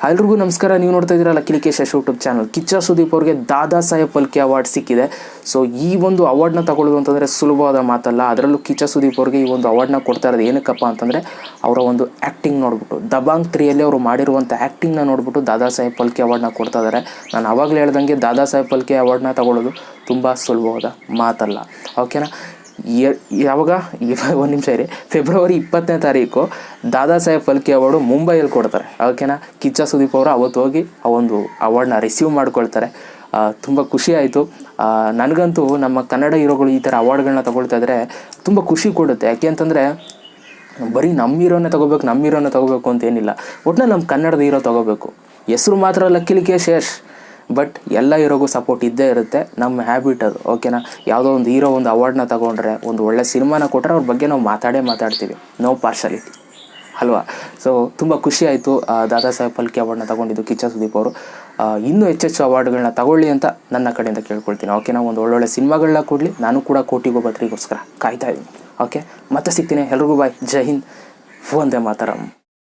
ಎಲ್ರಿಗೂ ನಮಸ್ಕಾರ. ನೀವು ನೋಡ್ತಾ ಇದ್ದೀರಾ Lucky Likesh YouTube channel. Kichcha Sudeep ಅವ್ರಿಗೆ ದಾದಾ ಸಾಹೇಬ್ ಫಾಲ್ಕೆ ಅವಾರ್ಡ್ ಸಿಕ್ಕಿದೆ. ಸೊ ಈ ಒಂದು ಅವಾರ್ಡ್ನ ತಗೊಳ್ಳೋದು ಅಂತಂದರೆ ಸುಲಭವಾದ ಮಾತಲ್ಲ. ಅದರಲ್ಲೂ ಕಿಚ್ಚ ಸುದೀಪ್ ಅವ್ರಿಗೆ ಈ ಒಂದು ಅವಾರ್ಡ್ನ ಕೊಡ್ತಾ ಇರೋದು ಏನಕ್ಕಪ್ಪ ಅಂತಂದರೆ ಅವರ ಒಂದು ಆ್ಯಕ್ಟಿಂಗ್ ನೋಡಿಬಿಟ್ಟು, ದಬಾಂಗ್ 3ಯಲ್ಲಿ ಅವರು ಮಾಡಿರುವಂಥ ಆ್ಯಕ್ಟಿಂಗ್ನ ನೋಡಿಬಿಟ್ಟು ದಾದಾ ಸಾಹೇಬ್ ಫಾಲ್ಕೆ ಅವಾರ್ಡ್ನ ಕೊಡ್ತಾ ಇದ್ದಾರೆ. ನಾನು ಆವಾಗಲೇ ಹೇಳ್ದಂಗೆ ದಾದಾ ಸಾಹೇಬ್ ಫಾಲ್ಕೆ ಅವಾರ್ಡ್ನ ತಗೊಳ್ಳೋದು ತುಂಬ ಸುಲಭವಾದ ಮಾತಲ್ಲ. ಓಕೆನಾ? ಯಾವಾಗ ಒಂದು ನಿಮಿಷ ಇರಿ, ಫೆಬ್ರವರಿ 20ನೇ ತಾರೀಕು ದಾದಾ ಸಾಹೇಬ್ ಫಾಲ್ಕೆ ಅವಾರ್ಡು ಮುಂಬೈಯಲ್ಲಿ ಕೊಡ್ತಾರೆ. ಓಕೆನಾ? ಕಿಚ್ಚ ಸುದೀಪ್ ಅವರು ಅವತ್ತು ಹೋಗಿ ಆ ಒಂದು ಅವಾರ್ಡ್ನ ರಿಸೀವ್ ಮಾಡ್ಕೊಳ್ತಾರೆ. ತುಂಬ ಖುಷಿ ಆಯಿತು. ನನಗಂತೂ ನಮ್ಮ ಕನ್ನಡ ಹೀರೋಗಳು ಈ ಥರ ಅವಾರ್ಡ್ಗಳನ್ನ ತಗೊಳ್ತಾ ಇದ್ದರೆ ತುಂಬ ಖುಷಿ ಕೊಡುತ್ತೆ. ಯಾಕೆ ಅಂತಂದರೆ ಬರೀ ನಮ್ಮ ಹೀರೋನೇ ತಗೋಬೇಕು ಅಂತೇನಿಲ್ಲ. ಒಟ್ಟಿನಲ್ಲಿ ನಮ್ಮ ಕನ್ನಡದ ಹೀರೋ ತಗೋಬೇಕು. ಹೆಸರು ಮಾತ್ರ ಲಕ್ಕಿ ಲಿಕೇಶ್ ಯಶ್, ಬಟ್ ಎಲ್ಲ ಹೀರೋಗೂ ಸಪೋರ್ಟ್ ಇದ್ದೇ ಇರುತ್ತೆ. ನಮ್ಮ ಹ್ಯಾಬಿಟ್ ಅದು. ಓಕೆನಾ? ಯಾವುದೋ ಒಂದು ಹೀರೋ ಒಂದು ಅವಾರ್ಡ್ನ ತೊಗೊಂಡ್ರೆ, ಒಂದು ಒಳ್ಳೆ ಸಿನಿಮಾನ ಕೊಟ್ಟರೆ ಅವ್ರ ಬಗ್ಗೆ ನಾವು ಮಾತಾಡ್ತೀವಿ. ನೋ ಪಾರ್ಶಾಲಿಟಿ ಅಲ್ವಾ? ಸೊ ತುಂಬ ಖುಷಿ ಆಯಿತು ದಾದಾ ಸಾಹೇಬ್ ಫಾಲ್ಕೆ ಅವಾರ್ಡ್ನ ತೊಗೊಂಡಿದ್ದು ಕಿಚ್ಚ ಸುದೀಪ್ ಅವರು. ಇನ್ನೂ ಹೆಚ್ಚೆಚ್ಚು ಅವಾರ್ಡ್ಗಳನ್ನ ತಗೊಳ್ಳಿ ಅಂತ ನನ್ನ ಕಡೆಯಿಂದ ಕೇಳ್ಕೊಳ್ತೀನಿ. ಓಕೆನಾ? ಒಂದು ಒಳ್ಳೊಳ್ಳೆ ಸಿನಿಮಾಗಳನ್ನ ಕೊಡಲಿ. ನಾನು ಕೂಡ ಕೋಟಿಗೋ ಬದ್ರಿಗೋಸ್ಕರ ಕಾಯ್ತಾ ಇದ್ದೀನಿ. ಓಕೆ, ಮತ್ತೆ ಸಿಗ್ತೀನಿ. ಎಲ್ರಿಗೂ ಬಾಯ್. ಜೈ ಹಿಂದ್, ವಂದೇ ಮಾತರಂ.